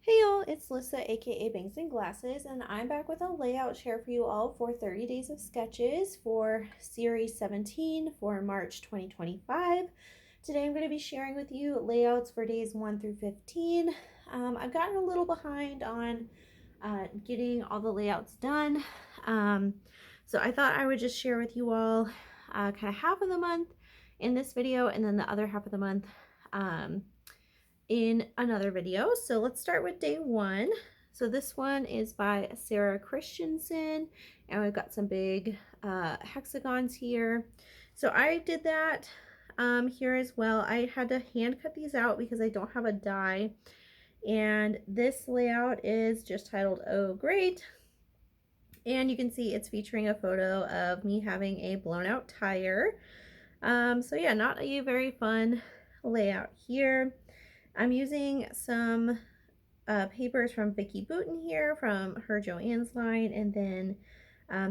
Hey y'all, it's Lissa aka Bangs and Glasses, and I'm back with a layout share for you all for 30 Days of Sketches for Series 17 for March 2025. Today I'm going to be sharing with you layouts for days 1 through 15. I've gotten a little behind on getting all the layouts done, so I thought I would just share with you all kind of half of the month in this video and then the other half of the month in another video. So let's start with day 1. So this one is by Sarah Christensen, and we've got some big hexagons here. So I did that here as well. I had to hand cut these out because I don't have a die, and this layout is just titled "Oh Great," and you can see it's featuring a photo of me having a blown out tire. So yeah, not a very fun layout here. I'm using some papers from Vicki Boutin here from her Joann's line, and then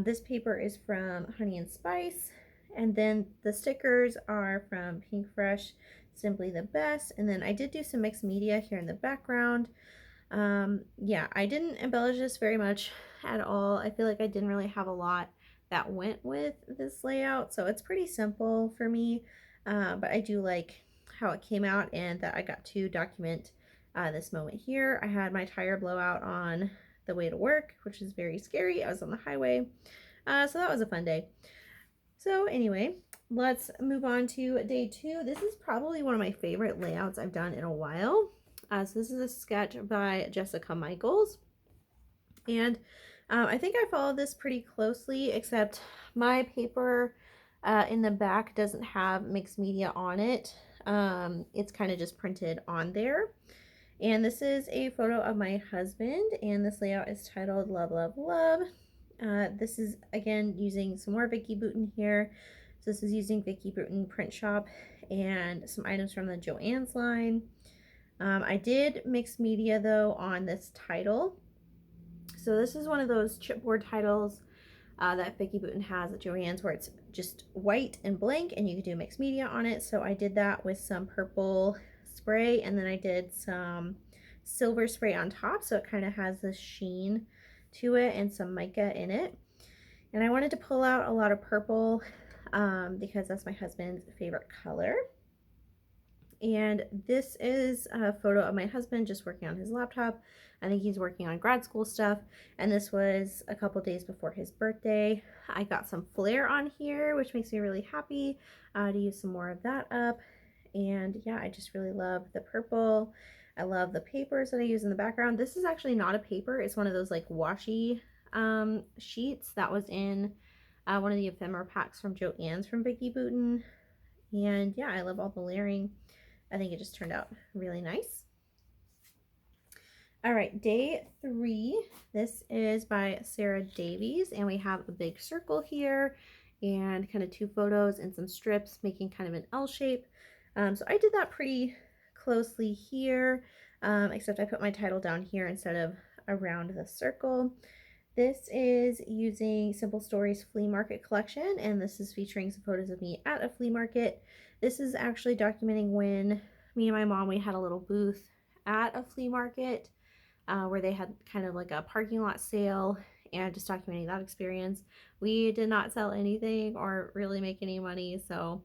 this paper is from Honey and Spice, and then the stickers are from Pinkfresh, Simply the Best, and then I did do some mixed media here in the background. Yeah, I didn't embellish this very much at all. I feel like I didn't really have a lot that went with this layout, so it's pretty simple for me, but I do like how it came out and that I got to document this moment here. I had my tire blowout on the way to work, which is very scary. I was on the highway, so that was a fun day. So anyway, let's move on to day 2. This is probably one of my favorite layouts I've done in a while. So this is a sketch by Jessica Michaels, and I think I followed this pretty closely, except my paper in the back doesn't have mixed media on it. It's kind of just printed on there. And this is a photo of my husband, and this layout is titled Love, Love, Love. This is, again, using some more Vicki Boutin here. So this is using Vicki Boutin Print Shop and some items from the Joann's line. I did mix media, though, on this title. So this is one of those chipboard titles that Vicki Boutin has at Joann's, where it's just white and blank and you can do mixed media on it. So I did that with some purple spray, and then I did some silver spray on top, so it kind of has this sheen to it, and some mica in it. And I wanted to pull out a lot of purple because that's my husband's favorite color. And this is a photo of my husband just working on his laptop. I think he's working on grad school stuff, and this was a couple days before his birthday. I got some flair on here, which makes me really happy to use some more of that up. And yeah, I just really love the purple. I love the papers that I use in the background. This is actually not a paper. It's one of those like washi sheets that was in one of the ephemera packs from Joann's from Vicki Boutin. And yeah, I love all the layering. I think it just turned out really nice. All right, day 3. This is by Sarah Davies, and we have a big circle here and kind of 2 photos and some strips making kind of an L shape. So I did that pretty closely here, except I put my title down here instead of around the circle. This is using Simple Stories Flea Market Collection, and this is featuring some photos of me at a flea market. This is actually documenting when me and my mom, we had a little booth at a flea market where they had kind of like a parking lot sale, and just documenting that experience. We did not sell anything or really make any money, so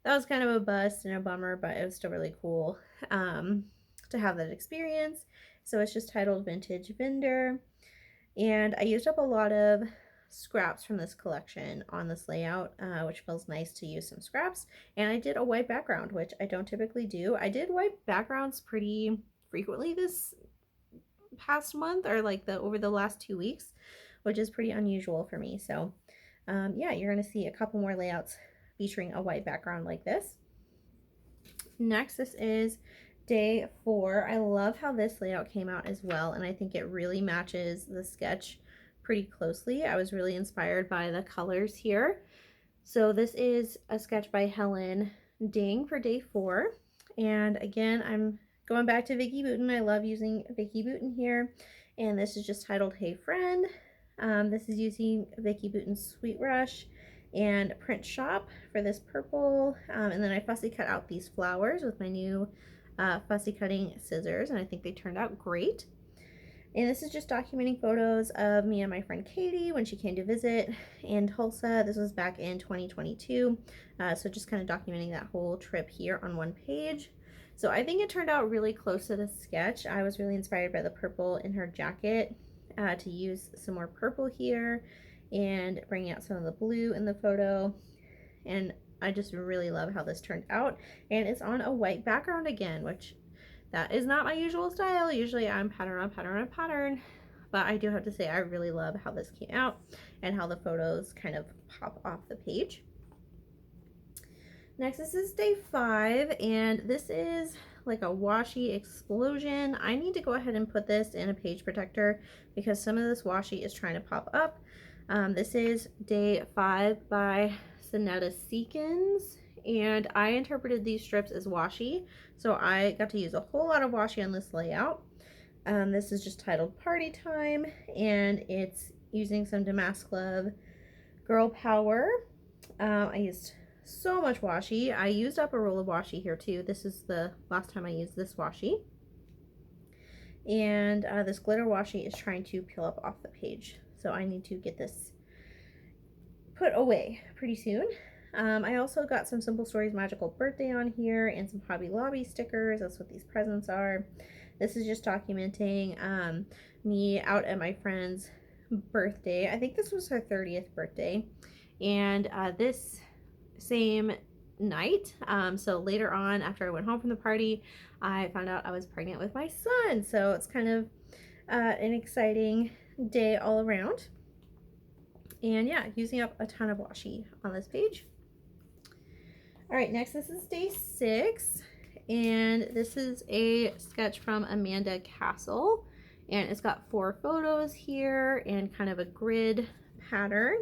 that was kind of a bust and a bummer, but it was still really cool to have that experience. So it's just titled Vintage Vendor. And I used up a lot of scraps from this collection on this layout, which feels nice to use some scraps. And I did a white background, which I don't typically do. I did white backgrounds pretty frequently this past month, or like over the last 2 weeks, which is pretty unusual for me. So yeah, you're going to see a couple more layouts featuring a white background like this. Next, this is day 4. I love how this layout came out as well, and I think it really matches the sketch pretty closely. I was really inspired by the colors here. So this is a sketch by Helen Ding for day 4, and again, I'm going back to Vicki Boutin. I love using Vicki Boutin here, and this is just titled Hey Friend. This is using Vicki Boutin's Sweet Rush and Print Shop for this purple, and then I fussy cut out these flowers with my new fussy cutting scissors, and I think they turned out great. And this is just documenting photos of me and my friend Katie when she came to visit in Tulsa. This was back in 2022. So just kind of documenting that whole trip here on one page. So I think it turned out really close to the sketch. I was really inspired by the purple in her jacket to use some more purple here and bringing out some of the blue in the photo. And I just really love how this turned out. And it's on a white background again, which that is not my usual style. Usually I'm pattern on pattern on pattern, but I do have to say I really love how this came out and how the photos kind of pop off the page. Next, this is day 5, and this is like a washi explosion. I need to go ahead and put this in a page protector because some of this washi is trying to pop up. This is day 5 by Sonetta Seekins, and I interpreted these strips as washi, so I got to use a whole lot of washi on this layout. This is just titled Party Time, and it's using some Damask Love Girl Power. I used so much washi. I used up a roll of washi here too. This is the last time I used this washi. And this glitter washi is trying to peel up off the page, so I need to get this put away pretty soon. I also got some Simple Stories Magical Birthday on here and some Hobby Lobby stickers. That's what these presents are. This is just documenting me out at my friend's birthday. I think this was her 30th birthday. And this same night, so later on after I went home from the party, I found out I was pregnant with my son. So it's kind of an exciting day all around. And yeah, using up a ton of washi on this page. All right, next, this is day 6, and this is a sketch from Amanda Castle, and it's got 4 photos here and kind of a grid pattern.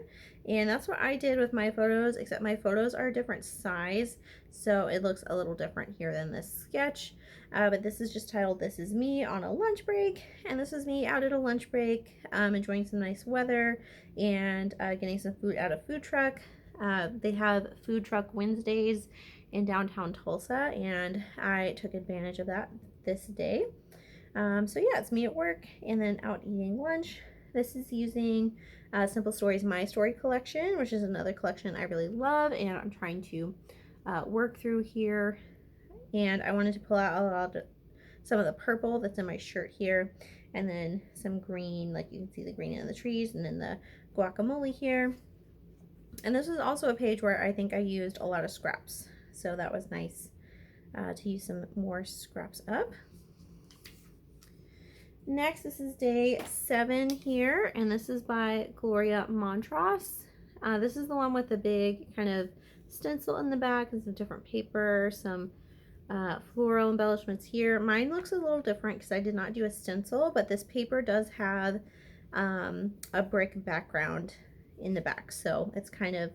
And that's what I did with my photos, except my photos are a different size, so it looks a little different here than this sketch. But this is just titled This Is Me on a Lunch Break, and this is me out at a lunch break, enjoying some nice weather and getting some food at a food truck. They have Food Truck Wednesdays in downtown Tulsa, and I took advantage of that this day. So yeah, it's me at work and then out eating lunch. This is using Simple Stories My Story collection, which is another collection I really love, and I'm trying to work through here. And I wanted to pull out some of the purple that's in my shirt here, and then some green, like you can see the green in the trees, and then the guacamole here. And this is also a page where I think I used a lot of scraps, so that was nice to use some more scraps up. Next, this is day 7 here, and this is by Gloria Montross. This is the one with the big kind of stencil in the back and some different paper, some floral embellishments here. Mine looks a little different because I did not do a stencil, but this paper does have a brick background in the back, so it's kind of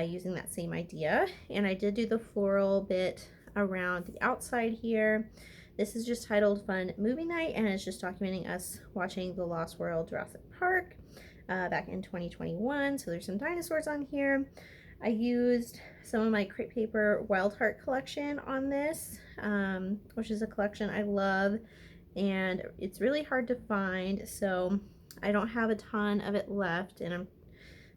using that same idea. And I did do the floral bit around the outside here. This is just titled Fun Movie Night, and it's just documenting us watching The Lost World Jurassic Park back in 2021. So there's some dinosaurs on here. I used some of my crepe paper Wild Heart collection on this, which is a collection I love, and it's really hard to find, so I don't have a ton of it left, and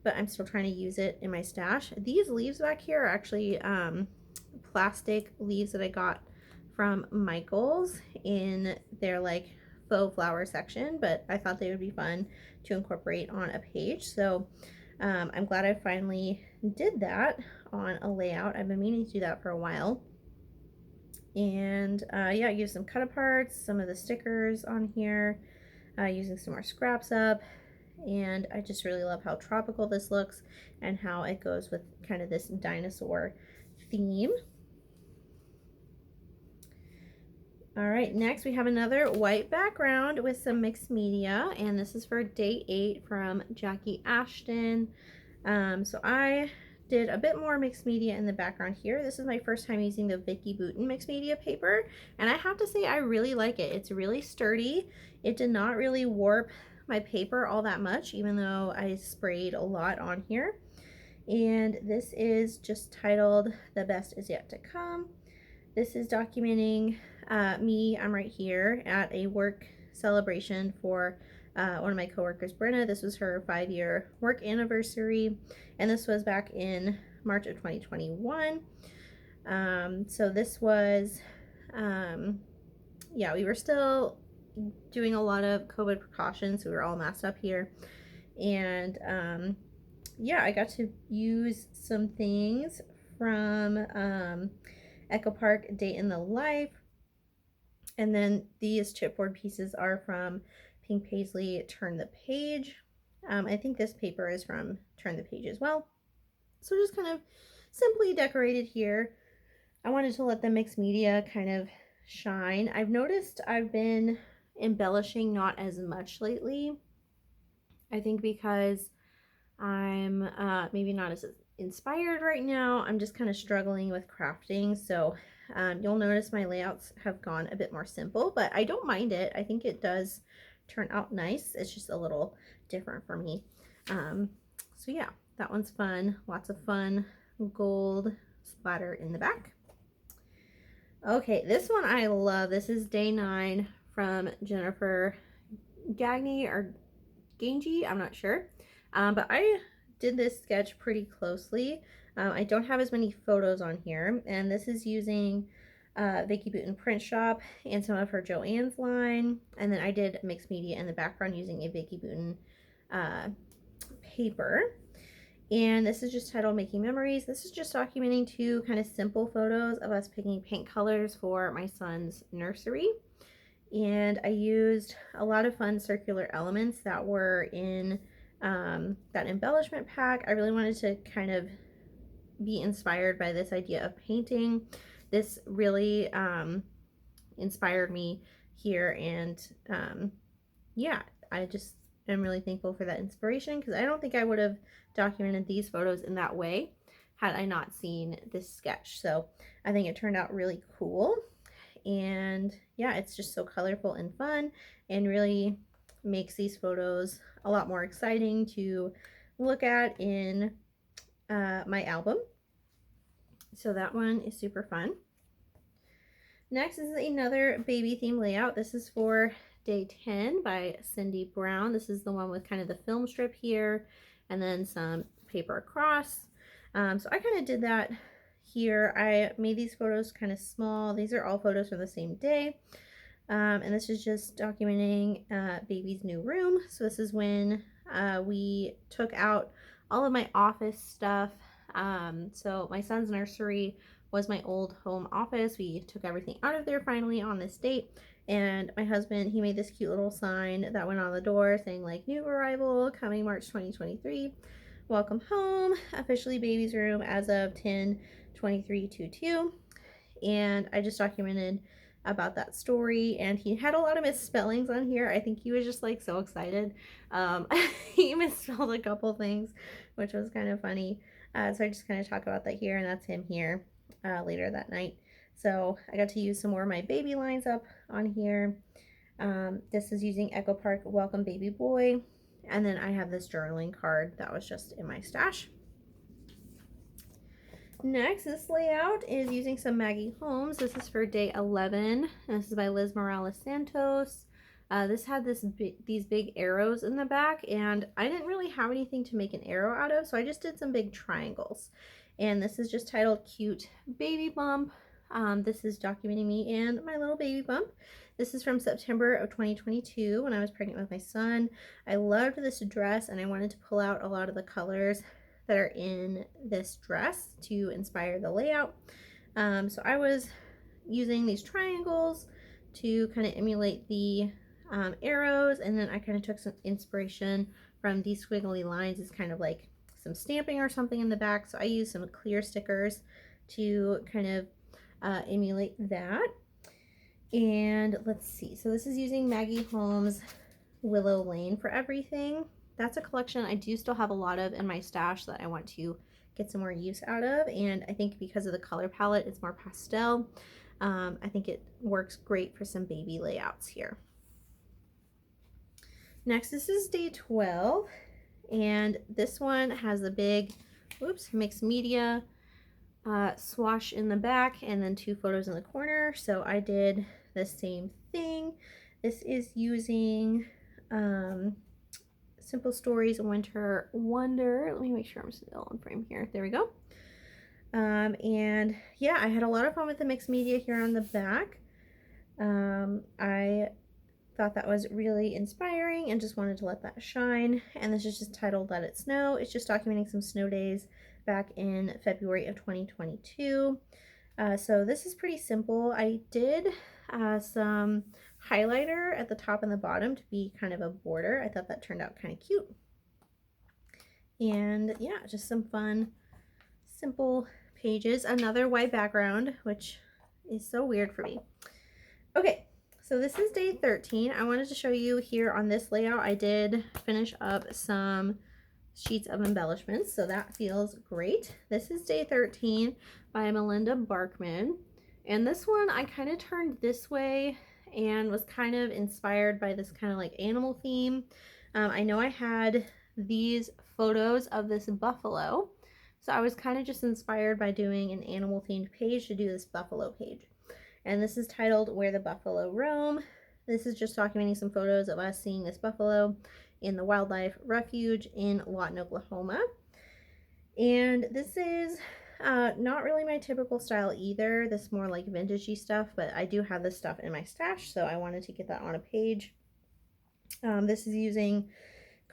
but I'm still trying to use it in my stash. These leaves back here are actually plastic leaves that I got from Michael's in their like faux flower section, but I thought they would be fun to incorporate on a page. So I'm glad I finally did that on a layout. I've been meaning to do that for a while. And yeah, I used some cut aparts, some of the stickers on here, using some more scraps up. And I just really love how tropical this looks and how it goes with kind of this dinosaur theme. All right, next we have another white background with some mixed media, and this is for day 8 from Jackie Ashton. So I did a bit more mixed media in the background here. This is my first time using the Vicki Boutin mixed media paper, and I have to say I really like it. It's really sturdy. It did not really warp my paper all that much, even though I sprayed a lot on here. And this is just titled The Best Is Yet to Come. This is documenting me. I'm right here at a work celebration for one of my coworkers, Brenna. This was her 5-year work anniversary, and this was back in March of 2021. So this was, yeah, we were still doing a lot of COVID precautions. So we were all masked up here. And yeah, I got to use some things from Echo Park Day in the Life. And then these chipboard pieces are from Pink Paislee Turn the Page. I think this paper is from Turn the Page as well. So just kind of simply decorated here. I wanted to let the mixed media kind of shine. I've noticed I've been embellishing not as much lately. I think because I'm maybe not as inspired right now. I'm just kind of struggling with crafting. So you'll notice my layouts have gone a bit more simple, but I don't mind it. I think it does turn out nice. It's just a little different for me. So yeah, that one's fun. Lots of fun gold splatter in the back. Okay, this one I love. This is day 9 from Jennifer Gagne or Gange, I'm not sure. But I did this sketch pretty closely. I don't have as many photos on here, and this is using Vicki Boutin Print Shop and some of her Joann's line, and then I did mixed media in the background using a Vicki Boutin paper. And this is just titled Making Memories. This is just documenting 2 kind of simple photos of us picking paint colors for my son's nursery. And I used a lot of fun circular elements that were in that embellishment pack. I really wanted to kind of be inspired by this idea of painting. This really inspired me here, and yeah, I just am really thankful for that inspiration, because I don't think I would have documented these photos in that way had I not seen this sketch. So I think it turned out really cool. And yeah, it's just so colorful and fun, and really makes these photos a lot more exciting to look at in my album. So that one is super fun. Next is another baby theme layout. This is for day 10 by Cindy Brown. This is the one with kind of the film strip here and then some paper across. So I kind of did that here. I made these photos kind of small. These are all photos from the same day. And this is just documenting baby's new room. So this is when we took out all of my office stuff. So my son's nursery was my old home office. We took everything out of there finally on this date. And my husband, he made this cute little sign that went on the door saying like, new arrival coming March 2023. Welcome home, officially baby's room as of 10/23/22. And I just documented about that story, and he had a lot of misspellings on here. I think he was just like so excited. He misspelled a couple things, which was kind of funny. So I just kind of talk about that here, and that's him here later that night. So I got to use some more of my baby lines up on here. This is using Echo Park Welcome Baby Boy. And then I have this journaling card that was just in my stash. Next, this layout is using some Maggie Holmes. This is for day 11. And this is by Liz Morales Santos. This had these big arrows in the back, and I didn't really have anything to make an arrow out of, so I just did some big triangles. And this is just titled Cute Baby Bump. This is documenting me and my little baby bump. This is from September of 2022 when I was pregnant with my son. I loved this dress, and I wanted to pull out a lot of the colors that are in this dress to inspire the layout. So I was using these triangles to kind of emulate the arrows, and then I kind of took some inspiration from these squiggly lines. It's kind of like some stamping or something in the back, so I used some clear stickers to kind of emulate that. And let's see, so this is using Maggie Holmes Willow Lane for everything. That's a collection I do still have a lot of in my stash that I want to get some more use out of, and I think because of the color palette, it's more pastel. I think it works great for some baby layouts here. Next, this is day 12, and this one has a big, mixed media swash in the back and then 2 photos in the corner. So I did the same thing. This is using Simple Stories Winter Wonder. Let me make sure I'm still on frame here. There we go. And yeah, I had a lot of fun with the mixed media here on the back. I thought that was really inspiring and just wanted to let that shine. And this is just titled Let It Snow. It's just documenting some snow days back in February of 2022. So this is pretty simple. I did some highlighter at the top and the bottom to be kind of a border. I thought that turned out kind of cute. And yeah, just some fun, simple pages. Another white background, which is so weird for me. Okay, so this is day 13. I wanted to show you here on this layout, I did finish up some sheets of embellishments, so that feels great. This is day 13 by Melinda Barkman, and this one I kind of turned this way and was kind of inspired by this kind of like animal theme. I know I had these photos of this buffalo, so I was kind of just inspired by doing an animal themed page to do this buffalo page. And this is titled Where the Buffalo Roam. This is just documenting some photos of us seeing this buffalo in the wildlife refuge in Lawton, Oklahoma. And this is not really my typical style either. This is more like vintagey stuff, but I do have this stuff in my stash, so I wanted to get that on a page. This is using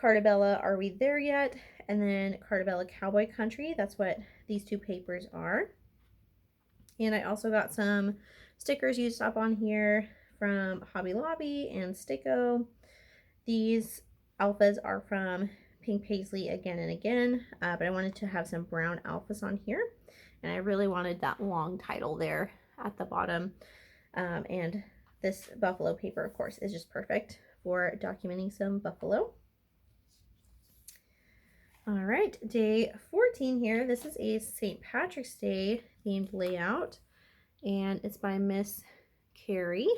Cartabella Are We There Yet? And then Cartabella Cowboy Country. That's what these 2 papers are. And I also got some stickers used up on here from Hobby Lobby and Sticko. These alphas are from Pink Paislee again and again, but I wanted to have some brown alphas on here, and I really wanted that long title there at the bottom. And this buffalo paper, of course, is just perfect for documenting some buffalo. All right, day 14 here. This is a St. Patrick's Day themed layout, and it's by Miss Carrie.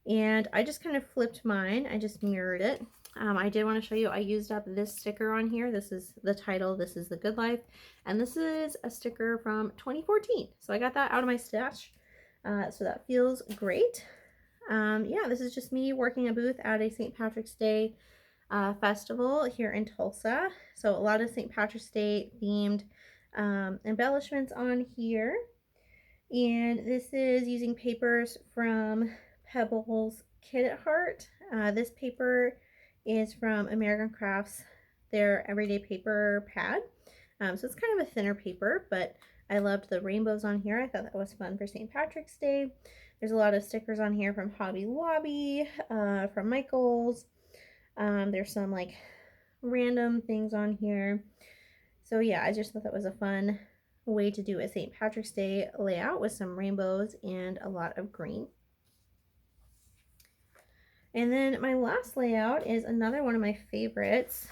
And I just kind of flipped mine. I just mirrored it. I did want to show you, I used up this sticker on here. This is the title, This is the Good Life. And this is a sticker from 2014. So I got that out of my stash. So that feels great. Yeah, this is just me working a booth at a St. Patrick's Day festival here in Tulsa. So a lot of St. Patrick's Day themed embellishments on here. And this is using papers from Pebbles Kit at Heart. This paper is from American Crafts, their everyday paper pad. So it's kind of a thinner paper, but I loved the rainbows on here. I thought that was fun for St. Patrick's Day. There's a lot of stickers on here from Hobby Lobby, from Michael's. There's some like random things on here. So yeah, I just thought that was a fun way to do a St. Patrick's Day layout with some rainbows and a lot of green. And then my last layout is another one of my favorites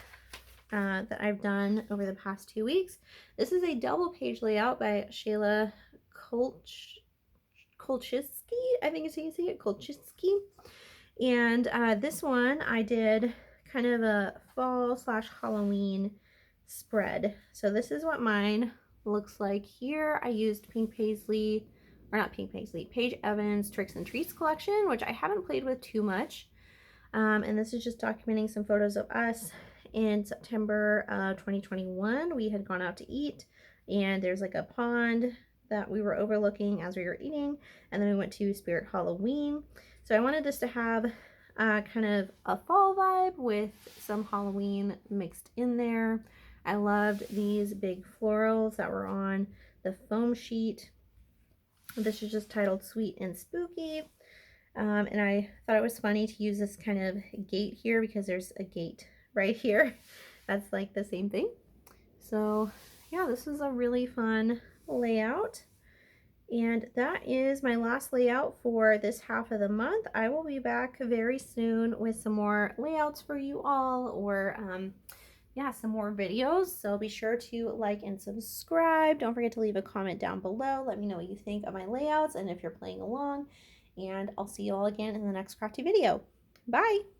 that I've done over the past 2 weeks. This is a double page layout by Shayla Kolchiski, I think is how you say it, Kolchiski. And this one I did kind of a fall / Halloween spread. So this is what mine looks like here. I used Pink Paislee, or not Pink Paislee, Paige Evans Tricks and Treats collection, which I haven't played with too much. And this is just documenting some photos of us in September 2021. We had gone out to eat, and there's like a pond that we were overlooking as we were eating, and then we went to Spirit Halloween. So I wanted this to have kind of a fall vibe with some Halloween mixed in there. I loved these big florals that were on the foam sheet. This is just titled Sweet and Spooky. And I thought it was funny to use this kind of gate here because there's a gate right here. That's like the same thing. So yeah, this is a really fun layout. And that is my last layout for this half of the month. I will be back very soon with some more layouts for you all, or yeah, some more videos. So be sure to like and subscribe. Don't forget to leave a comment down below. Let me know what you think of my layouts and if you're playing along. And I'll see you all again in the next crafty video. Bye!